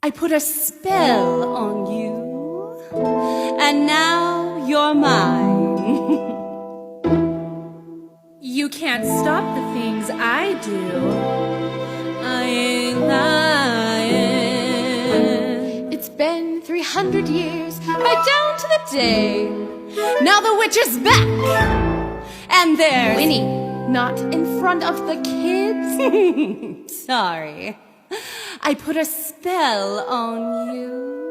I put a spell on you, and now you're mine. You can't stop the things I do. I ain't lying. It's been 300 years, right down to the day. Now the witch is back, and there's Winnie, not in front of the kids. Sorry. I put a spell on you.